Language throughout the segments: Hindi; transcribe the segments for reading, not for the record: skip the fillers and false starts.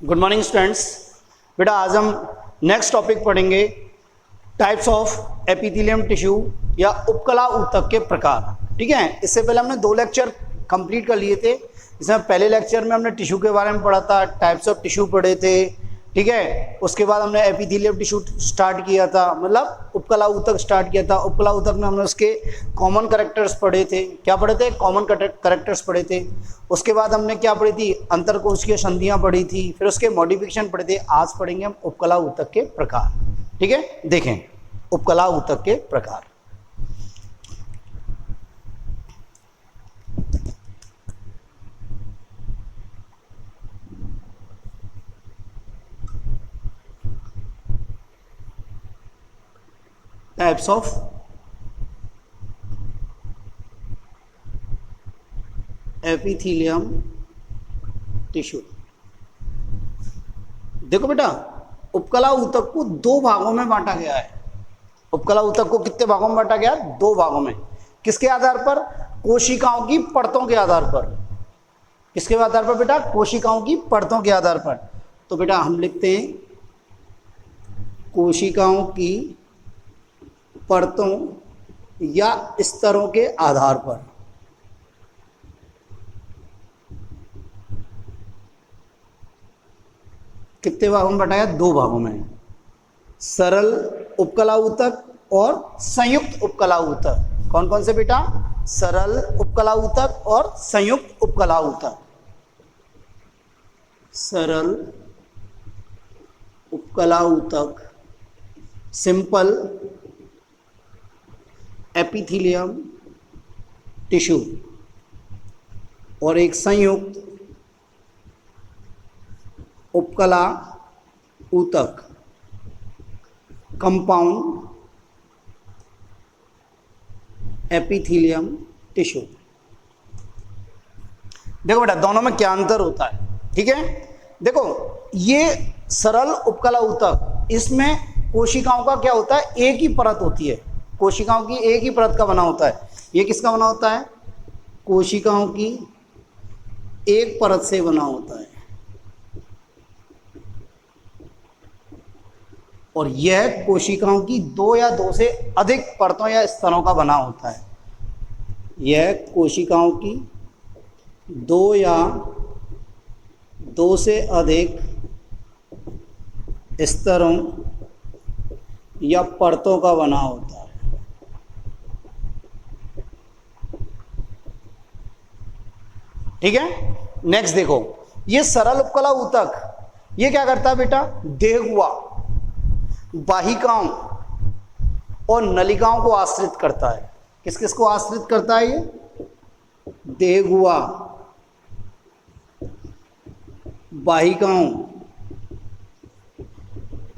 Good morning students. बेटा आज हम नेक्स्ट टॉपिक पढ़ेंगे टाइप्स ऑफ एपिथेलियम टिश्यू या उपकला ऊतक के प्रकार। ठीक है, इससे पहले हमने 2 लेक्चर कंप्लीट कर लिए थे। इसमें पहले लेक्चर में हमने टिश्यू के बारे में पढ़ा था, टाइप्स ऑफ टिश्यू पढ़े थे। ठीक है, उसके बाद हमने एपिथेलियम टिश्यू स्टार्ट किया था, मतलब उपकला ऊतक स्टार्ट किया था। उपकला ऊतक में हमने उसके कॉमन कैरेक्टर्स पढ़े थे। क्या पढ़े थे? कॉमन कैरेक्टर्स पढ़े थे। उसके बाद हमने क्या पढ़ी थी? अंतरकोशिकीय संधियां पढ़ी थी। फिर उसके मॉडिफिकेशन पढ़े थे। आज पढ़ेंगे हम उपकला ऊतक के प्रकार। ठीक है, देखें उपकला ऊतक के प्रकार। Types of epithelium tissue. देखो बेटा, उपकला ऊतक को 2 भागों में बांटा गया है। उपकला ऊतक को कितने भागों में बांटा गया? 2 भागों में। किसके आधार पर? कोशिकाओं की परतों के आधार पर। किसके आधार पर बेटा? कोशिकाओं की परतों के आधार पर। तो बेटा हम लिखते हैं कोशिकाओं की परतों या स्तरों के आधार पर। कितने भागों में बताया? 2 भागों में। सरल उपकला ऊतक और संयुक्त उपकला ऊतक। कौन कौन से बेटा? सरल उपकला ऊतक और संयुक्त उपकला ऊतक। सरल उपकला ऊतक, सिंपल एपिथेलियम टिश्यू, और एक संयुक्त उपकला ऊतक, कंपाउंड एपिथेलियम टिश्यू। देखो बेटा दोनों में क्या अंतर होता है। ठीक है, देखो ये सरल उपकला ऊतक, इसमें कोशिकाओं का क्या होता है? एक ही परत होती है। कोशिकाओं की एक ही परत का बना होता है। ये किसका बना होता है? कोशिकाओं की एक परत से बना होता है। और यह कोशिकाओं की 2 या 2 से अधिक परतों या स्तरों का बना होता है। यह कोशिकाओं की 2 या 2 से अधिक स्तरों या परतों का बना होता है। ठीक है, नेक्स्ट देखो, ये सरल उपकला ऊतक ये क्या करता है बेटा? देहगुआ, वाहिकाओं और नलिकाओं को आश्रित करता है। किस किस को आश्रित करता है? ये देहगुआ, वाहिकाओं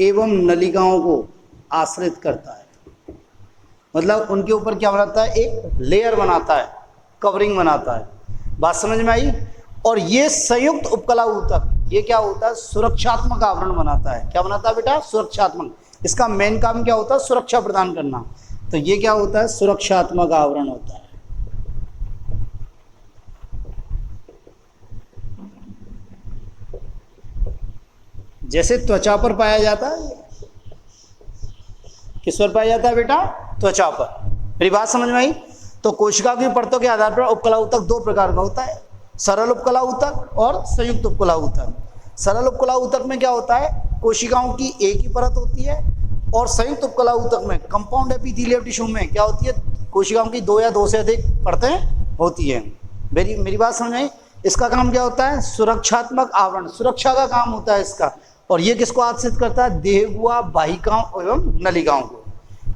एवं नलिकाओं को आश्रित करता है। मतलब उनके ऊपर क्या बनाता है? एक लेयर बनाता है, कवरिंग बनाता है। बात समझ में आई? और ये संयुक्त उपकला ऊतक ये क्या होता है? सुरक्षात्मक आवरण बनाता है। क्या बनाता है बेटा? सुरक्षात्मक। इसका मेन काम क्या होता है? सुरक्षा प्रदान करना। तो ये क्या होता है? सुरक्षात्मक आवरण होता है। जैसे त्वचा पर पाया जाता है। किस पर पाया जाता है बेटा? त्वचा पर। मेरी बात समझ में आई? तो कोशिका की परतों के आधार पर उपकला ऊतक 2 प्रकार का होता है, सरल उपकला ऊतक और संयुक्त उपकला ऊतक। सरल उपकला ऊतक में क्या होता है? कोशिकाओं की एक ही परत होती है। और संयुक्त उपकला ऊतक में, कंपाउंड एपिथेलियम टिश्यू में क्या होती है? कोशिकाओं की 2 या 2 से अधिक परतें होती हैं। मेरी बात समझ आई? इसका काम क्या होता है? सुरक्षात्मक आवरण, सुरक्षा का काम होता है इसका। और ये किसको आश्रित करता है? देहगुआ, वाहिकाओं एवं नलिकाओं को।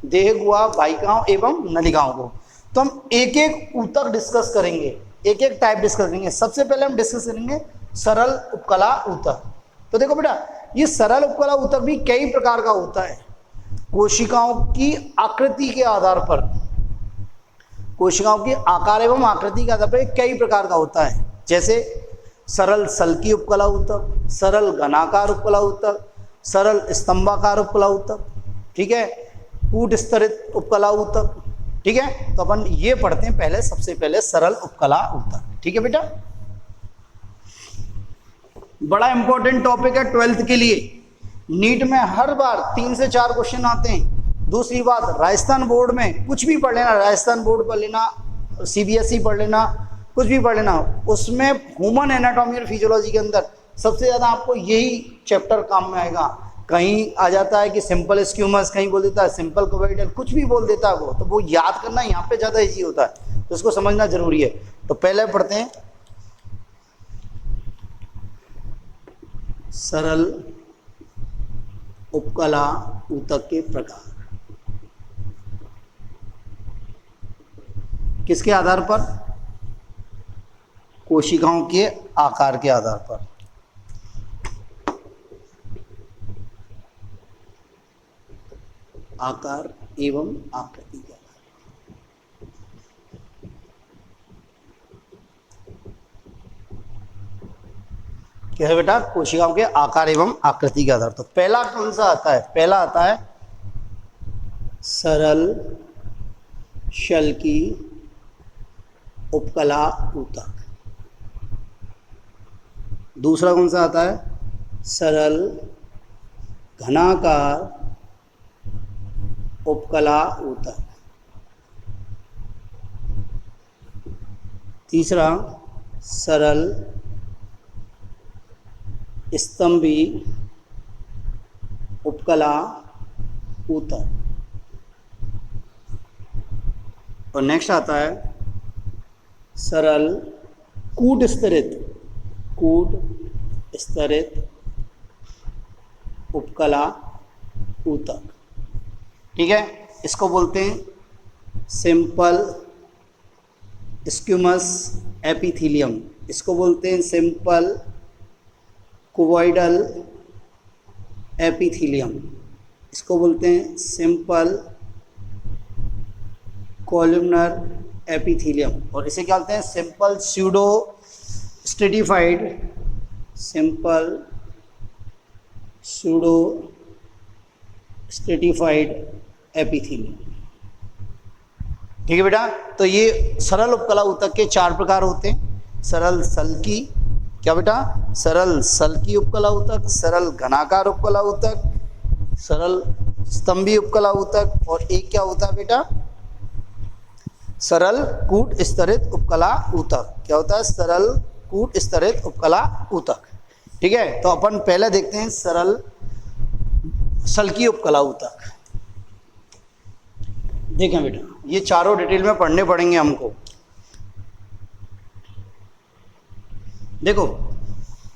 देहगुआ, वाहिकाओं एवं नलिकाओं को। तो हम एक एक ऊतक डिस्कस करेंगे, एक एक टाइप डिस्कस करेंगे। सबसे पहले हम डिस्कस करेंगे सरल उपकला ऊतक। तो देखो बेटा, ये सरल उपकला ऊतक भी कई प्रकार का होता है। कोशिकाओं की आकृति के आधार पर, कोशिकाओं की आकार एवं आकृति के आधार पर कई प्रकार का होता है। जैसे सरल सल्की उपकला ऊतक, सरल घनाकार उपकला ऊतक, सरल स्तंभाकार उपकला ऊतक। ठीक है, कूट स्तरित उपकला ऊतक। ठीक है, तो अपन ये पढ़ते हैं पहले, सबसे पहले सरल उपकला ऊतक। ठीक है बेटा, बड़ा इंपॉर्टेंट टॉपिक है 12th के लिए। नीट में हर बार 3 से 4 क्वेश्चन आते हैं। दूसरी बात, राजस्थान बोर्ड में कुछ भी पढ़ लेना, राजस्थान बोर्ड पढ़ लेना, सीबीएसई पढ़ लेना, कुछ भी पढ़ लेना, उसमें ह्यूमन एनाटॉमी और फिजियोलॉजी के अंदर सबसे ज़्यादा आपको यही चैप्टर काम में आएगा। कहीं आ जाता है कि सिंपल स्क्यूमस, कहीं बोल देता है सिंपल कोवाइडल, कुछ भी बोल देता है वो, तो वो याद करना यहाँ पे ज़्यादा ईजी होता है, तो उसको समझना जरूरी है। तो पहले पढ़ते हैं सरल उपकला ऊतक के प्रकार। किसके आधार पर? कोशिकाओं के आकार के आधार पर। आकार एवं आकृति के आधार क्या है बेटा? कोशिकाओं के आकार एवं आकृति के आधार। तो पहला कौन सा आता है? पहला आता है सरल शल्की उपकला ऊतक। दूसरा कौन सा आता है? सरल घनाकार उपकला ऊतक। तीसरा सरल स्तंभी उपकला ऊतक। और नेक्स्ट आता है सरल कूट स्तरित उपकला ऊतक। ठीक है, इसको बोलते हैं सिंपल स्क्यूमस एपिथेलियम, इसको बोलते हैं सिंपल कोवाइडल एपिथेलियम, इसको बोलते हैं सिंपल कॉलमनर एपिथेलियम, और इसे क्या बोलते हैं? Simple pseudo stratified epithelium. ठीक है बेटा, तो ये सरल उपकला ऊतक के 4 प्रकार होते हैं। सरल सल्की, क्या बेटा? सरल सल्की उपकला ऊतक, सरल घनाकार उपकला ऊतक, सरल स्तंभी उपकला ऊतक, और एक क्या होता है बेटा? सरल कूट स्तरित उपकला ऊतक। क्या होता है? सरल कूट स्तरित उपकला ऊतक। ठीक है, तो अपन पहले देखते हैं सरल सल्की उपकला ऊतक। देखें बेटा, ये चारों डिटेल में पढ़ने पड़ेंगे हमको। देखो,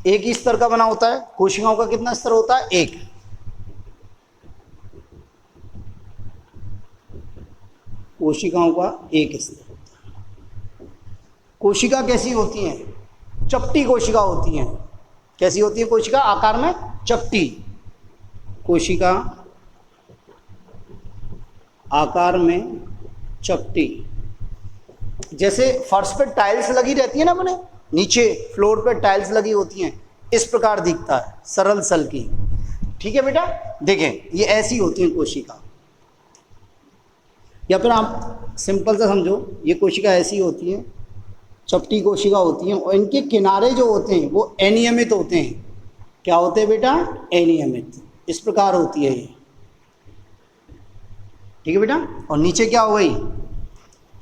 एक ही स्तर का बना होता है। कोशिकाओं का कितना स्तर होता है? एक। कोशिकाओं का एक स्तर होता है। कोशिका कैसी होती है? चपटी कोशिका होती है। कैसी होती है कोशिका? आकार में चपटी कोशिका, आकार में चपटी। जैसे फर्श पे टाइल्स लगी रहती है ना, अपने नीचे फ्लोर पे टाइल्स लगी होती हैं, इस प्रकार दिखता है सरल सल्की। ठीक है बेटा, देखें ये ऐसी होती है कोशिका, या फिर आप सिंपल सा समझो, ये कोशिका ऐसी होती है, चपटी कोशिका होती हैं, और इनके किनारे जो होते हैं वो अनियमित होते हैं। क्या होते हैं बेटा? अनियमित। इस प्रकार होती है ये। ठीक है बेटा, और नीचे क्या हो गई?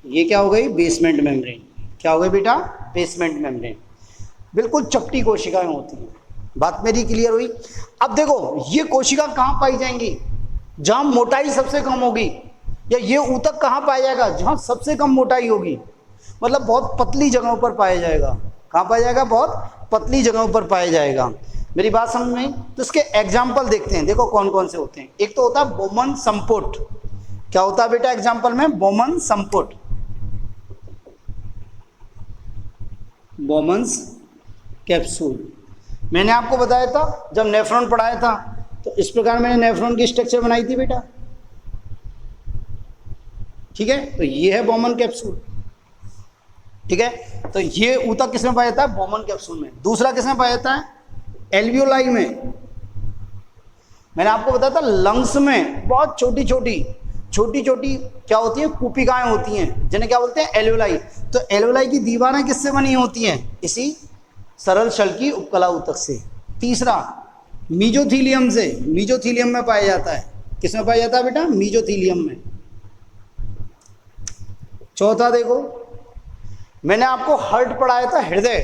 ये क्या हो गई? Basement membrane. क्या हो गई बेटा? Basement membrane. बिल्कुल चपटी कोशिकाएं होती हैं। बात मेरी क्लियर हुई? अब देखो, ये कोशिका कहाँ पाई जाएंगी? जहाँ मोटाई सबसे कम होगी, या ये ऊतक कहाँ पाया जाएगा? जहाँ सबसे कम मोटाई होगी, मतलब बहुत पतली जगहों पर पाया जाएगा। कहाँ पाया जाएगा? बहुत पतली जगहों पर पाया जाएगा। मेरी बात समझ में? तो इसके एग्जाम्पल देखते हैं। देखो कौन कौन से होते हैं। एक तो होता है बोमन संपुट। क्या होता है बेटा एग्जाम्पल में? बोमन संपुट। Bowman's capsule. मैंने आपको बताया था जब नेफ्रॉन पढ़ाया था, तो इस प्रकार मैंने नेफ्रॉन की स्ट्रक्चर बनाई थी बेटा। ठीक है, तो ये है बोमन कैप्सूल। ठीक है, तो ये ऊतक किसमें पाया जाता है? बोमन कैप्सूल में। दूसरा किसमें पाया जाता है? एल्वियोलाई में। मैंने आपको बताया था लंग्स में बहुत छोटी छोटी क्या होती है? कुपिकाएं होती हैं, जिन्हें क्या बोलते हैं? एल्वियोलाई। तो एल्वियोलाई की दीवारें किससे बनी होती हैं? इसी सरल शल्की उपकला ऊतक से। तीसरा मीजोथीलियम से, मीजोथीलियम में पाया जाता है। किस में पाया जाता है बेटा? मीजोथीलियम में। चौथा देखो, मैंने आपको हार्ट पढ़ाया था, हृदय,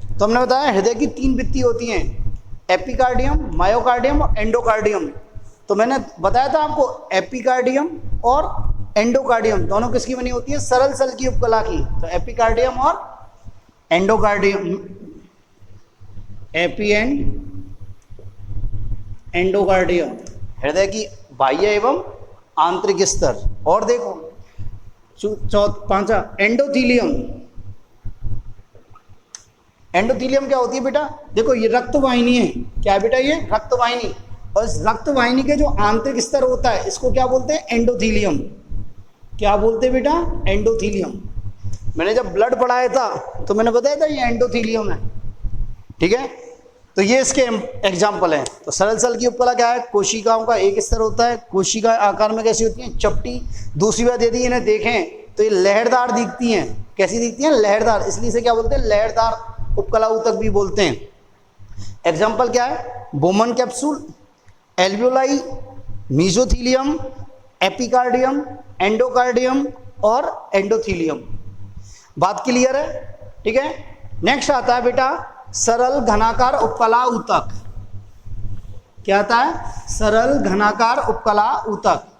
तो हमने बताया हृदय की 3 भित्ति होती हैं, एपिकार्डियम, मायोकार्डियम और एंडोकार्डियम। तो मैंने बताया था आपको एपिकार्डियम और एंडोकार्डियम दोनों किसकी बनी होती है? सरल सेल की उपकला की। तो एपिकार्डियम और एंडोकार्डियम, एपी एंड एंडोकार्डियम, हृदय की बाह्य एवं आंतरिक स्तर। और देखो पांचवा एंडोथीलियम। एंडोथीलियम क्या होती है बेटा? देखो ये रक्तवाहिनी है। क्या है बेटा? ये रक्तवाहिनी। और इस रक्तवाहिनी के जो आंतरिक स्तर होता है इसको क्या बोलते हैं? एंडोथीलियम। क्या बोलते हैं बेटा? एंडोथीलियम। मैंने जब ब्लड पढ़ाया था तो मैंने बताया था ये एंडोथीलियम है। ठीक है, तो ये इसके एग्जाम्पल हैं। तो सरल सेल की उपकला क्या है? कोशिकाओं का एक स्तर होता है। कोशिका आकार में कैसी होती हैं? चपटी। दूसरी बात, यदि इन्हें देखें तो ये लहरदार दिखती हैं। कैसी दिखती हैं? लहरदार। इसलिए इसे क्या बोलते हैं? लहरदार उपकला ऊतक भी बोलते हैं। एग्जाम्पल क्या है? Bowman capsule, alveoli, mesothelium, epicardium, endocardium और एंडोथीलियम। बात क्लियर है? ठीक है। नेक्स्ट आता है बेटा सरल घनाकार उपकला ऊतक। क्या आता है? सरल घनाकार उपकला ऊतक।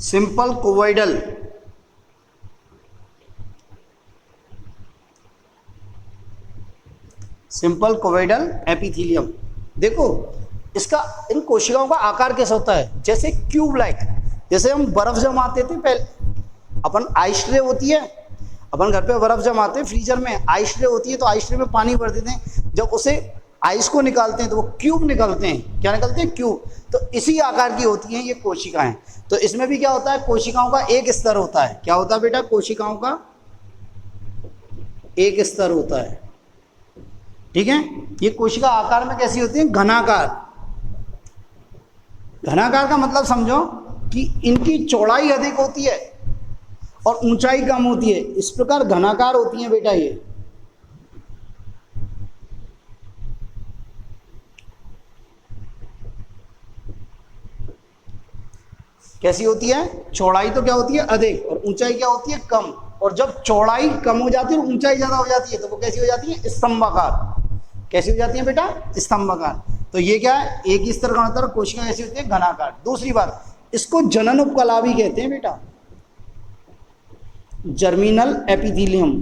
Simple cuboidal, simple cuboidal epithelium. देखो इसका, इन कोशिकाओं का आकार कैसा होता है? जैसे क्यूब लाइक। जैसे हम बर्फ जमाते थे पहले, अपन आइस ट्रे होती है, अपन घर पे बर्फ जमाते हैं फ्रीजर में, आइस ट्रे होती है, तो आइस ट्रे में पानी भर देते हैं। जब उसे आइस को निकालते हैं तो वो क्यूब निकलते हैं। क्या निकलते हैं? क्यूब। तो इसी आकार की होती हैं ये कोशिकाएं। तो इसमें भी क्या होता है? कोशिकाओं का एक स्तर होता है। क्या होता है बेटा? कोशिकाओं का एक स्तर होता है। ठीक है। ये कोशिका आकार में कैसी होती है? घनाकार। घनाकार का मतलब समझो कि इनकी चौड़ाई अधिक होती है और ऊंचाई कम होती है, इस प्रकार घनाकार होती है बेटा। ये कैसी होती है? चौड़ाई तो क्या होती है? अधिक, और ऊंचाई क्या होती है? कम। और जब चौड़ाई कम हो जाती है और ऊंचाई ज्यादा हो जाती है तो वो कैसी हो जाती है? स्तंभाकार। कैसी हो जाती है बेटा? स्तंभाकार। तो ये क्या है? एक ही स्तर का अंतर, कोशिका कैसी होती है? घनाकार। दूसरी बात, इसको जनन उपकला भी कहते हैं बेटा, जर्मिनल एपिथेलियम।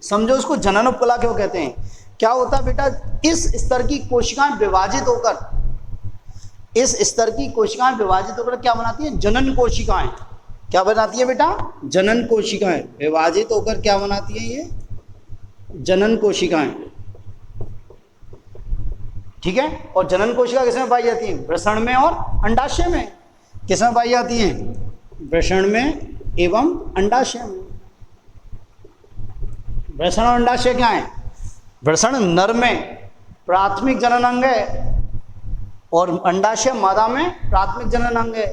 समझो इसको जनन उपकला क्यों कहते हैं? क्या होता है बेटा? इस स्तर की कोशिकाएं विभाजित होकर, इस स्तर की कोशिकाएं विभाजित होकर क्या बनाती है? जनन कोशिकाएं। क्या बनाती है बेटा? जनन कोशिकाएं। विभाजित होकर क्या बनाती है? ये जनन कोशिकाएं। ठीक है। और जनन कोशिका किसमें पाई जाती है? वृषण में और अंडाशय में। किसमें पाई जाती है? वृषण में एवं अंडाशय में। वृषण और अंडाशय क्या है? वृषण नर में प्राथमिक जनन अंग है और अंडाशय मादा में प्राथमिक जनन अंग है।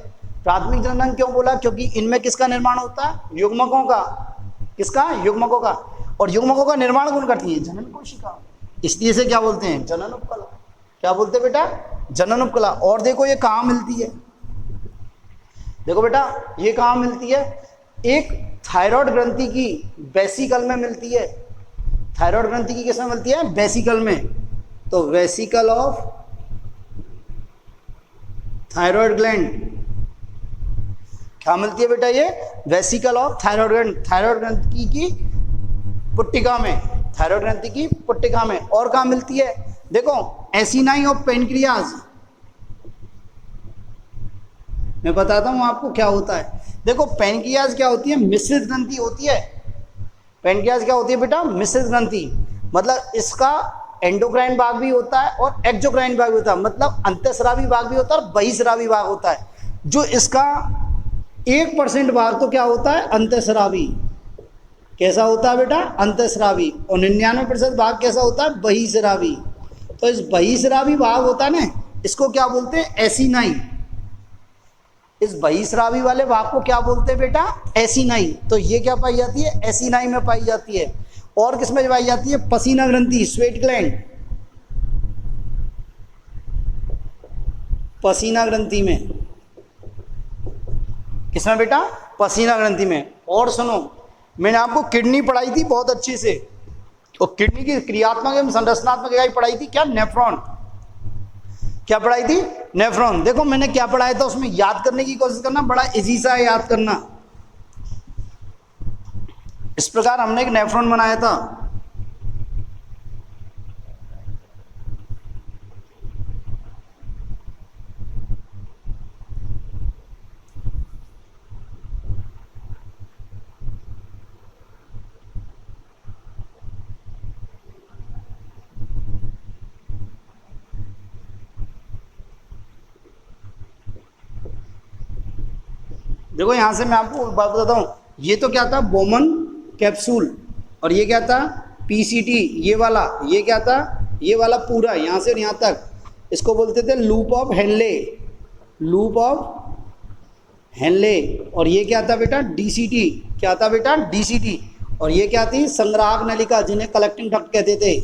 प्राथमिक जनन अंग क्यों बोला? क्योंकि इनमें किसका निर्माण होता है? युग्मकों का। किसका? युग्मकों का। और युग्मकों का निर्माण कौन करती है? जनन कोशिका। इसलिए इसे क्या बोलते हैं? जनन उपकला। क्या बोलते हैं बेटा? जनन उपकला। और देखो ये कहाँ मिलती है? देखो बेटा ये कहाँ मिलती है? एक थायराइड ग्रंथि की वेसिकल में मिलती है। थायराइड ग्रंथि की किसमें मिलती है? वेसिकल में। तो वेसिकल ऑफ थायराइड ग्लैंड। क्या मिलती है बेटा? ये vesicle of thyroid gland, thyroid ग्रंथि की पुट्टिका में, थायराइड ग्रंथि की पुट्टिका में। और कहाँ मिलती है? देखो एसिनाई ऑफ पेनक्रियाज। मैं बताता हूं आपको क्या होता है। देखो पेनक्रियाज क्या होती है? मिश्रित ग्रंथि होती है। पेनक्रियाज क्या होती है बेटा? मिश्रित ग्रंथि। मतलब इसका एंडोक्राइन भाग भी होता है और एक्सोक्राइन भाग भी होता है। मतलब अंतःस्रावी भाग भी होता है और बहिस्रावी भाग होता है। जो इसका 1% भाग तो क्या होता है? अंतःस्रावी। कैसा होता है बेटा, अंतःस्रावी। और 99% भाग कैसा होता है, बहिःस्रावी। तो इस बहिःस्रावी भाग होता है ना, इसको क्या बोलते हैं, एसिनाई। इस बहिःस्रावी वाले भाग को क्या बोलते हैं बेटा, एसिनाई। तो ये क्या पाई जाती है, एसिनाई में पाई जाती है। और किस में पाई जाती है, पसीना ग्रंथि, स्वेट ग्लैंड, पसीना ग्रंथि में। किसमें बेटा, पसीना ग्रंथि में। और सुनो, मैंने आपको किडनी पढ़ाई थी बहुत अच्छे से, और किडनी की क्रियात्मक एवं संरचनात्मक इकाई पढ़ाई थी क्या, नेफ्रॉन। क्या पढ़ाई थी, नेफ्रॉन। देखो मैंने क्या पढ़ाया था, उसमें याद करने की कोशिश करना, बड़ा इजी सा है याद करना। इस प्रकार हमने एक नेफ्रॉन बनाया था। देखो यहां से मैं आपको बात बताता हूं, ये तो क्या था, बोमन कैप्सूल, और ये क्या था, पीसीटी। ये वाला, ये क्या था, ये वाला पूरा यहां से और यहां तक, इसको बोलते थे loop of Henle, loop of Henle. और ये क्या था बेटा, डीसीटी। क्या था बेटा, डीसीटी। और ये क्या थी, संग्राहक नलिका, जिन्हें कलेक्टिंग डक्ट कहते थे।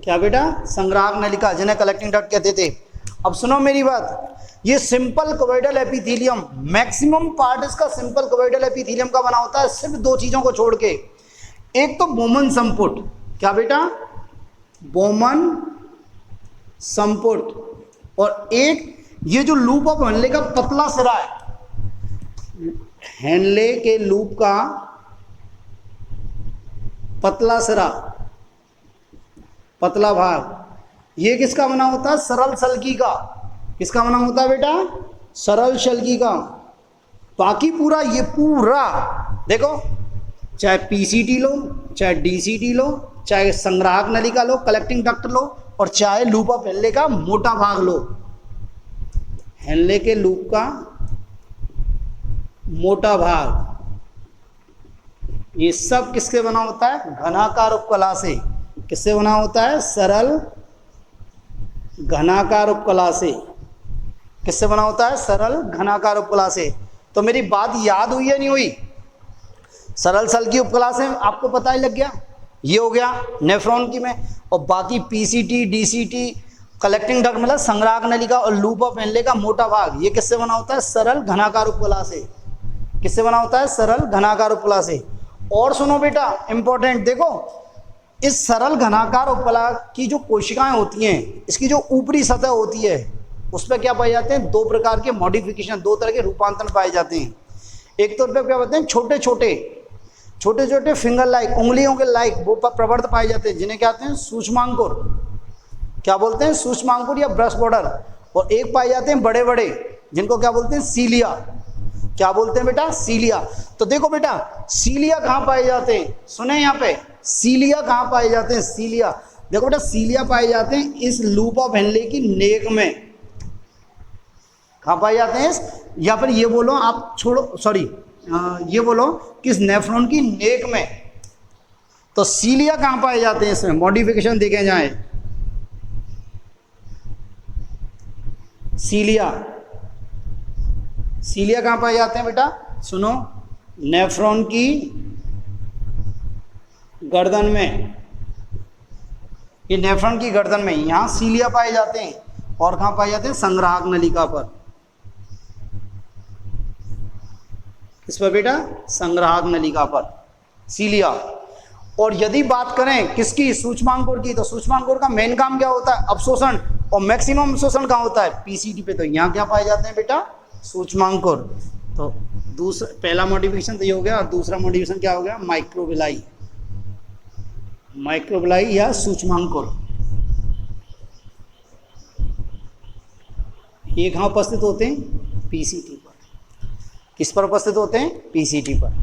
क्या बेटा, संग्राहक नलिका, जिन्हें कलेक्टिंग डक्ट कहते थे। अब सुनो मेरी बात, ये सिंपल क्वेडल एपिथेलियम, मैक्सिमम पार्ट इसका सिंपल क्वेडल एपिथेलियम का बना होता है, सिर्फ दो चीजों को छोड़ के। एक तो बोमन संपुट, क्या बेटा, बोमन संपुट, और एक ये जो लूप ऑफ हेनले का पतला सिरा है, हेनले के लूप का पतला सिरा, पतला भाग, ये किसका बना होता है, सरल सल्की का। किसका बना होता है बेटा, सरल सल्की का। बाकी पूरा, ये पूरा देखो, चाहे पीसीटी लो, चाहे डीसीटी लो, चाहे संग्राहक नलिका लो, कलेक्टिंग डक्ट लो, और चाहे लूप ऑफ हेनले का मोटा भाग लो, हेनले के लूप का मोटा भाग, ये सब किसके बना होता है, घनाकार उपकला से। किससे बना होता है, सरल घनाकार उपकला से। किससे बना होता है, सरल घनाकार उपकला से। तो मेरी बात याद हुई या नहीं हुई, सरल सल्की उपकला से आपको पता ही लग गया। ये हो गया नेफ्रॉन की में, और बाकी पीसीटी, डीसीटी, कलेक्टिंग डक्ट मतलब संग्राहक नलिका, और लूप ऑफ हेनले का मोटा भाग, ये किससे बना होता है, सरल घनाकार उपकला से। किससे बना होता है, सरल घनाकार उपकला से। और सुनो बेटा, इंपॉर्टेंट देखो, इस सरल घनाकार उपकला की जो कोशिकाएं होती हैं, इसकी जो ऊपरी सतह होती है, उस पर क्या पाए जाते हैं, दो प्रकार के मॉडिफिकेशन, दो तरह के रूपांतरण पाए जाते हैं। एक तौर पे क्या बोलते हैं, छोटे छोटे फिंगर लाइक, उंगलियों के लाइक वो प्रवर्त पाए जाते हैं, जिन्हें क्या कहते हैं, सूक्ष्मांकुर। क्या बोलते हैं, सूक्ष्मांकुर या ब्रश बॉर्डर। और एक पाए जाते हैं बड़े बड़े, जिनको क्या बोलते हैं, सीलिया। क्या बोलते हैं बेटा, सीलिया। तो देखो बेटा, सीलिया कहाँ पाए जाते हैं, सुने यहाँ पे, सीलिया कहाँ पाए जाते हैं, सीलिया। देखो बेटा, सीलिया पाए जाते हैं इस लूप ऑफ हेनले की नेक में। कहाँ पाए जाते हैं, या फिर ये बोलो आप, छोड़ो सॉरी, ये बोलो किस नेफ्रॉन की नेक में। तो सीलिया कहाँ पाए जाते हैं, इसमें मॉडिफिकेशन देखे जाए, सीलिया, सीलिया कहाँ पाए जाते हैं बेटा, सुनो, नेफ्रॉन की गर्दन में, ये नेफ्रॉन की गर्दन में, यहां सीलिया पाए जाते हैं। और कहां पाए जाते हैं, संग्राहक नलिका पर। किस पर बेटा, संग्राहक नलिका पर, सीलिया। और यदि बात करें किसकी, सूक्ष्मांकुर की, तो सूक्ष्मांकुर का मेन काम क्या होता है, अवशोषण, और मैक्सिमम अवशोषण कहाँ होता है, पीसीटी पे। तो यहाँ क्या पाए जाते हैं बेटा, सूक्ष्मांकुर। तो दूसरा, पहला मॉडिफिकेशन तो ये हो गया, और दूसरा मॉडिफिकेशन क्या हो गया, माइक्रोविलाई, माइक्रोविलाई या सूक्ष्मांकुर। ये कहाँ उपस्थित होते हैं, पीसीटी पर। किस पर उपस्थित होते हैं, पीसीटी पर।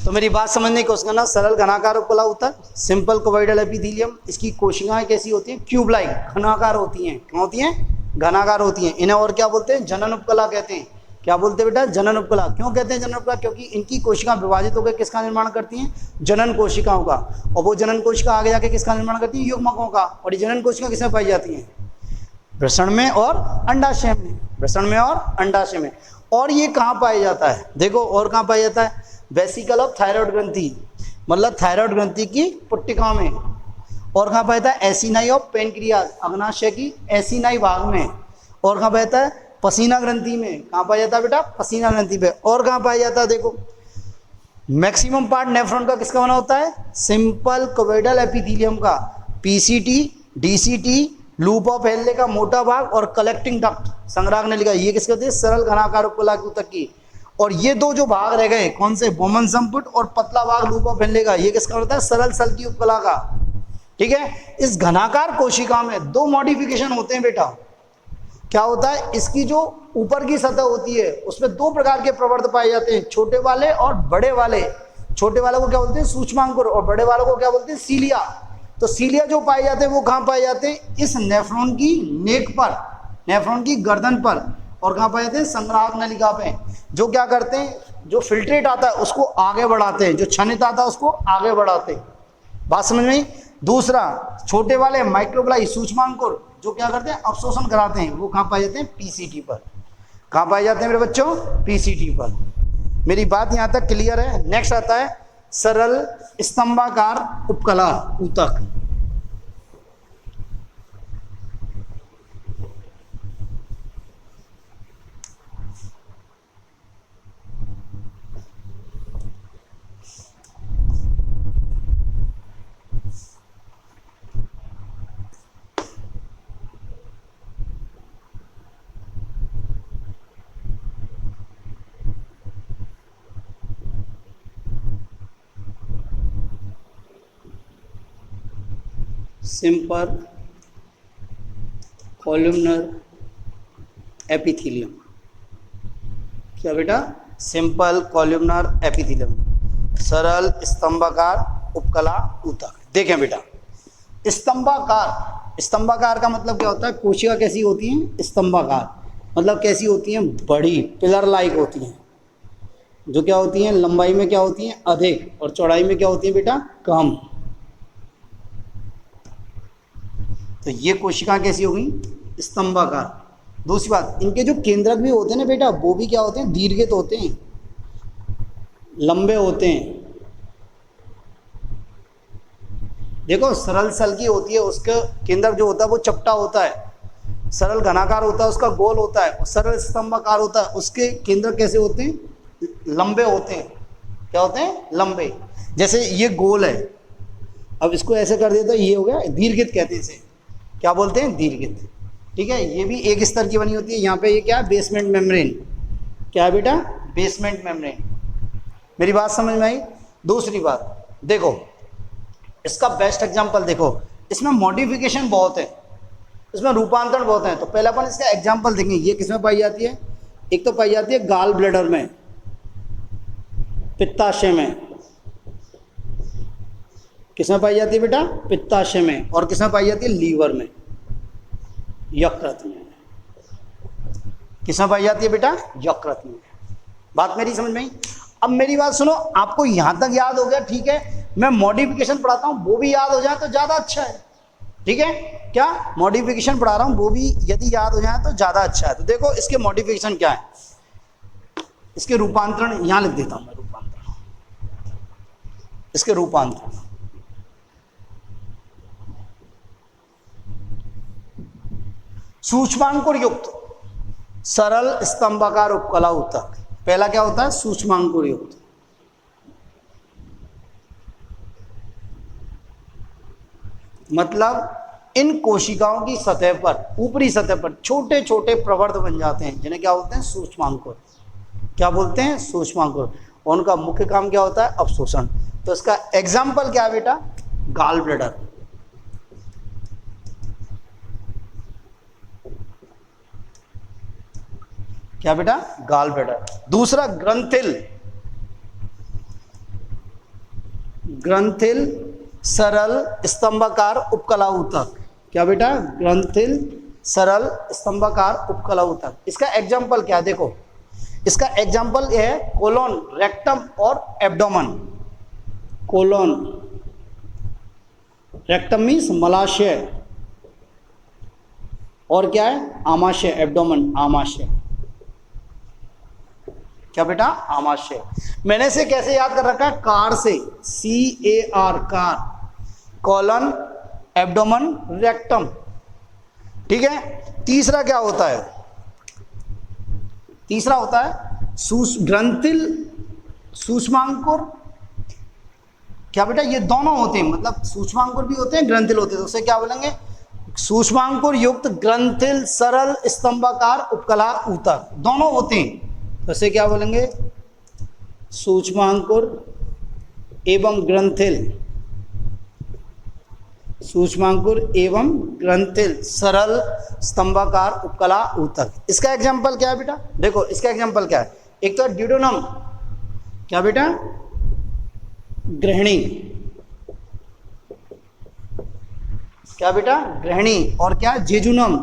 तो मेरी बात समझने की कोशिश करना, सरल घनाकार उपकला उत्तक, सिंपल क्वेडल एपिथेलियम, इसकी कोशिकाएं कैसी होती हैं, क्यूब लाइक, घनाकार होती हैं। क्या होती हैं, घनाकार होती हैं। इन्हें और क्या बोलते हैं, जनन उपकला कहते हैं। क्या बोलते हैं बेटा? जनन उपकला। क्यों कहते हैं जनन उपकला? क्योंकि इनकी कोशिका विभाजित होकर किसका निर्माण करती हैं? जनन कोशिकाओं का। और वो जनन कोशिका आगे जाके किसका निर्माण करती है? युग्मकों का। और ये जनन कोशिका किसमें पाई जाती हैं? वृषण में और अंडाशय में। वृषण में और अंडाशय में। और ये कहाँ पाया जाता है? देखो, और कहाँ पाया जाता है? वेसिकल ऑफ थायराइड ग्रंथि, मतलब थायराइड ग्रंथि की पुट्टिका में। और कहाँ पाया जाता है? एसिनाई ऑफ पेनक्रियाज, अग्नाशय की एसिनाई भाग में। और कहाँ पाया जाता है? पसीना ग्रंथि में। कहाँ पाया जाता है बेटा? पसीना ग्रंथि पे। और कहाँ पाया जाता है? देखो, मैक्सिमम पार्ट नेफ्रॉन का किसका बना होता है? सिंपल क्यूबोइडल एपिथेलियम का। पीसीटी, डीसीटी, लूप ऑफ हेल्ले का मोटा भाग और कलेक्टिंग डक्ट, संग्राहक नलिका, ये किसके होते हैं? सरल घनाकार उपकला ऊतक की। और ये दो जो भाग रह गए, कौन से? बोमन संपुट और पतला भाग लूप ऑफ हेल्ले का, ये किसका होता है? सरल सल की उपकला का। ठीक है। इस घनाकार कोशिका में दो मॉडिफिकेशन होते हैं बेटा। क्या होता है? इसकी जो ऊपर की सतह होती है उसमें दो प्रकार के प्रवर्ध पाए जाते हैं, छोटे वाले और बड़े वाले। छोटे वालों को क्या बोलते हैं? सूक्ष्मांकुर। और बड़े वालों को क्या बोलते हैं? सीलिया। तो सीलिया जो पाए जाते हैं वो कहाँ पाए जाते हैं? इस नेफ्रॉन की नेक पर, नेफ्रॉन की गर्दन पर। और कहाँ पाए जाते हैं? संग्राहक नलिका पे। जो क्या करते हैं? जो फिल्ट्रेट आता है उसको आगे बढ़ाते हैं, जो क्षनित आता है उसको आगे बढ़ाते हैं। बात समझ में आई? दूसरा, छोटे वाले माइक्रोब्लाई सूक्ष्मांकुर जो क्या करते हैं? अवशोषण कराते हैं। वो कहाँ पाए जाते हैं? पीसीटी पर। कहाँ पाए जाते हैं मेरे बच्चों? पीसीटी पर। मेरी बात यहाँ तक क्लियर है? नेक्स्ट आता है सरल स्तंभाकार उपकला ऊतक। Simple columnar epithelium. क्या बेटा? सिंपल कॉलमनर एपिथेलियम, सरल स्तंभाकार उपकला ऊतक। देखें बेटा, स्तंभाकार, स्तंभाकार का मतलब क्या होता है? कोशिका कैसी होती हैं? स्तंभाकार मतलब कैसी होती हैं? बड़ी, पिलर लाइक होती हैं। जो क्या होती हैं? लंबाई में क्या होती हैं? अधिक, और चौड़ाई में क्या होती है बेटा? कम। तो ये कोशिका कैसी हो गई? स्तंभाकार। दूसरी बात, इनके जो केंद्रक भी होते हैं ना बेटा, वो भी क्या होते हैं? दीर्घित होते हैं, लंबे होते हैं। देखो, सरल सल की होती है, उसका केंद्रक जो होता है वो चपटा होता है। सरल घनाकार होता है उसका गोल होता है। और सरल स्तंभाकार होता है उसके केंद्रक कैसे होते हैं? लंबे होते हैं। क्या होते हैं? लंबे। जैसे ये गोल है, अब इसको ऐसे कर देता, ये हो गया दीर्घित कहते हैं इसे। क्या बोलते हैं? दीर्घित। ठीक है। ये भी एक स्तर की बनी होती है। यहाँ पे ये क्या है? Basement membrane. क्या है बेटा? Basement membrane. मेरी बात समझ में आई? दूसरी बात देखो, इसका बेस्ट एग्जांपल देखो, इसमें मॉडिफिकेशन बहुत है, इसमें रूपांतरण बहुत है। तो पहले अपन इसका एग्जांपल देखेंगे। ये किसमें पाई जाती है? एक तो पाई जाती है गाल ब्लैडर में, पित्ताशय में। किसमें पाई जाती है बेटा? पित्ताशय में। और किसमें पाई जाती है? लीवर में, यकृत में। किसमें पाई जाती है बेटा? यकृत में। बात मेरी समझ में आई? अब मेरी बात सुनो, आपको यहां तक याद हो गया, ठीक है। मैं मॉडिफिकेशन पढ़ाता हूं, वो भी याद हो जाए तो ज्यादा अच्छा है। ठीक है। क्या मॉडिफिकेशन पढ़ा रहा हूं, वो भी यदि याद हो जाए तो ज्यादा अच्छा है। तो देखो इसके मॉडिफिकेशन क्या है, इसके रूपांतरण यहां लिख देता हूं मैं। रूपांतरण, इसके रूपांतरण। सूक्ष्मांकुर युक्त सरल स्तंभाकार उपकला ऊतक। पहला क्या होता है? सूक्ष्मांकुर युक्त। मतलब इन कोशिकाओं की सतह पर, ऊपरी सतह पर छोटे छोटे प्रवर्ध बन जाते हैं, जिन्हें क्या बोलते हैं? सूक्ष्मांकुर। क्या बोलते हैं? सूक्ष्मांकुर। और उनका मुख्य काम क्या होता है? अवशोषण। तो इसका एग्जाम्पल क्या है बेटा? Gall bladder. क्या बेटा? Gall bladder. दूसरा ग्रंथिल, ग्रंथिल सरल स्तंभाकार उपकला ऊतक। क्या बेटा? ग्रंथिल सरल स्तंभाकार उपकला ऊतक। इसका एग्जाम्पल क्या है? देखो, इसका एग्जाम्पल ये है कोलोन, रेक्टम और एब्डोमन। कोलोन, रेक्टम मीन्स मलाशय, और क्या है आमाशय, एब्डोमन आमाशय। क्या बेटा आमाशय। मैंने से कैसे याद कर रखा है, कार से, CAR car, colon, abdomen, rectum. ठीक है। तीसरा क्या होता है, तीसरा होता है ग्रंथिल, सूक्ष्मांकुर। क्या बेटा ये दोनों होते हैं, मतलब सूक्ष्मांकुर भी होते हैं, ग्रंथिल होते हैं, तो उसे क्या बोलेंगे, सूक्ष्मांकुर युक्त ग्रंथिल सरल स्तंभाकार उपकला ऊतक, दोनों होते हैं, तो उसे क्या बोलेंगे, सूक्ष्मांकुर एवं ग्रंथिल, सूक्ष्मांकुर एवं ग्रंथिल सरल स्तंभाकार उपकला ऊतक। इसका एग्जाम्पल क्या है बेटा, देखो इसका एग्जाम्पल क्या है, एक तो ड्यूडेनम, क्या बेटा गृहिणी, क्या बेटा गृहिणी, और क्या जेजुनम,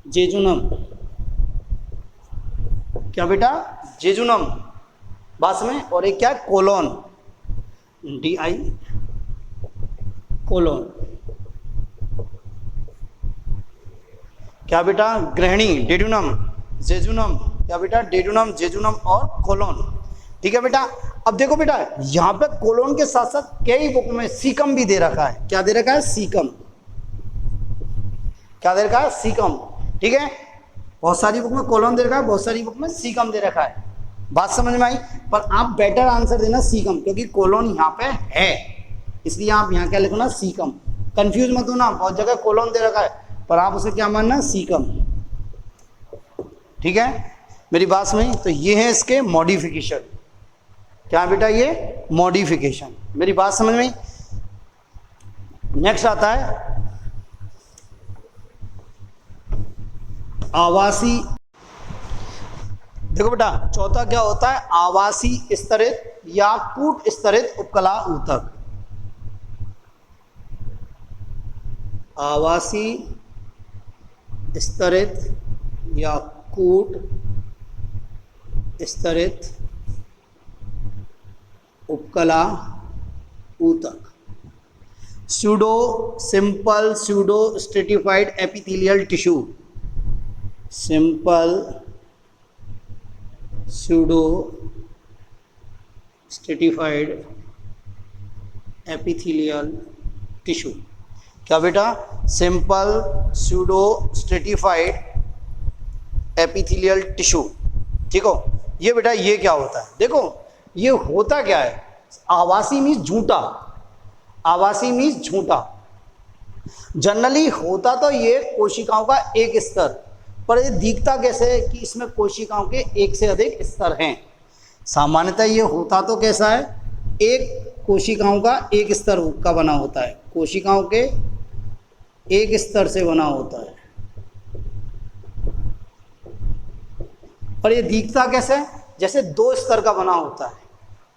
जेजुनम, क्या बेटा जेजुनम बास में, और एक क्या है कोलोन, DI कोलोन। क्या बेटा गृहिणी, डेडुनम, जेजुनम, क्या बेटा डेडुनम, जेजुनम और कोलोन। ठीक है बेटा। अब देखो बेटा यहाँ पे कोलोन के साथ साथ कई बुक में सीकम भी दे रखा है। क्या दे रखा है, सीकम। क्या दे रखा है, सीकम। ठीक है, बहुत सारी बुक में कोलोन दे रखा है, बहुत सारी बुक में सीकम दे रखा है। बात समझ में आई। पर आप बेटर आंसर देना सीकम, क्योंकि कोलोन यहाँ पे है, इसलिए आप यहाँ क्या लिखना, सीकम। कंफ्यूज मत होना, बहुत जगह कोलोन दे रखा है, पर आप उसे क्या मानना, सीकम। ठीक है मेरी बात में। तो ये है इसके मॉडिफिकेशन। क्या बेटा, ये मॉडिफिकेशन। मेरी बात समझ में। नेक्स्ट आता है आवासी। देखो बेटा चौथा क्या होता है, आवासी स्तरित या कूट स्तरित उपकला ऊतक। आवासी स्तरित या कूट स्तरित उपकला ऊतक। Pseudo simple pseudo stratified epithelial tissue, simple pseudo stratified epithelial tissue. क्या बेटा, simple pseudo stratified epithelial tissue. ठीक हो। ये बेटा ये क्या होता है, देखो ये होता क्या है, आवासी मीन्स झूठा, आवासी मीन्स झूठा। जनरली होता तो ये कोशिकाओं का एक स्तर, पर ये दिखता कैसे है कि इसमें कोशिकाओं के एक से अधिक स्तर हैं। सामान्यतः ये होता तो कैसा है, एक कोशिकाओं का एक स्तर का बना होता है, कोशिकाओं के एक स्तर से बना होता है। और ये दिखता कैसे, जैसे दो स्तर का बना होता है।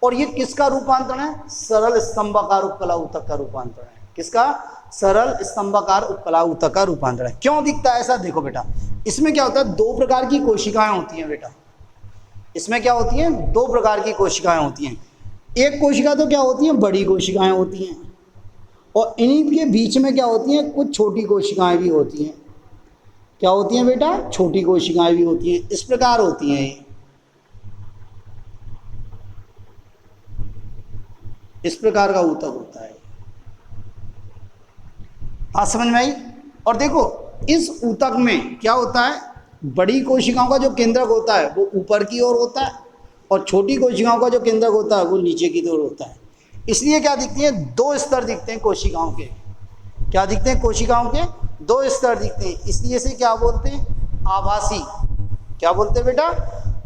और ये किसका रूपांतरण है, सरल स्तंभाकार उपकला ऊतक का रूपांतरण है। किसका, सरल स्तंभाकार उपकला ऊतक का रूपांतरण है। क्यों दिखता है ऐसा, देखो बेटा इसमें क्या होता है, दो प्रकार की कोशिकाएं होती हैं बेटा। इसमें क्या होती हैं, दो प्रकार की कोशिकाएं होती हैं। एक कोशिका तो क्या होती हैं, बड़ी कोशिकाएं होती हैं, और इन्हीं के बीच में क्या होती हैं, कुछ छोटी कोशिकाएं भी होती हैं। क्या होती हैं बेटा, छोटी कोशिकाएं भी होती हैं। इस प्रकार होती हैं ये, इस प्रकार का ऊतक होता है। बात समझ में आई। और देखो इस ऊतक में क्या होता है, बड़ी कोशिकाओं का जो केंद्रक होता है वो ऊपर की ओर होता है, और छोटी कोशिकाओं का जो केंद्रक होता है वो नीचे की ओर होता है। इसलिए क्या दिखती है, दो स्तर दिखते हैं कोशिकाओं के। क्या दिखते हैं, कोशिकाओं के दो स्तर दिखते हैं। इसलिए इसे क्या बोलते हैं, आवासी। क्या बोलते हैं बेटा,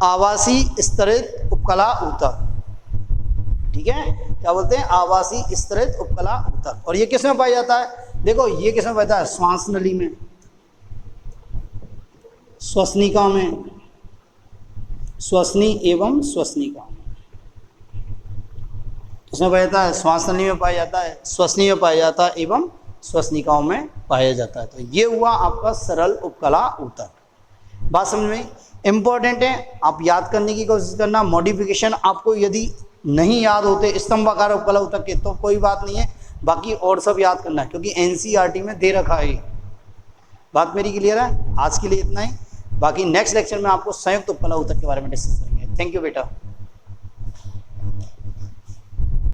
आवासी स्तरित उपकला ऊतक। ठीक है, क्या बोलते हैं, आवासी स्तरित उपकला ऊतक। और ये किस में पाया जाता है, देखो ये किस में पाया जाता है, श्वास नली में, श्वसनिका में, श्वसनी एवं श्वसनिका। किसमें पाया जाता है, श्वास नली में पाया जाता है, श्वसनी में पाया जाता है एवं श्वसनिकाओं में पाया जाता है। तो ये हुआ आपका सरल उपकला ऊतक। बात समझ में? इंपॉर्टेंट है, आप याद करने की कोशिश करना। मॉडिफिकेशन आपको यदि नहीं याद होते स्तंभाकार उपकला ऊतक के तो कोई बात नहीं है, बाकी और सब याद करना है क्योंकि एनसीईआरटी में दे रखा है। बात मेरी क्लियर है? आज के लिए इतना ही, बाकी नेक्स्ट लेक्चर में आपको संयुक्त उपकला ऊतक के बारे में डिस्कस करेंगे। थैंक यू बेटा।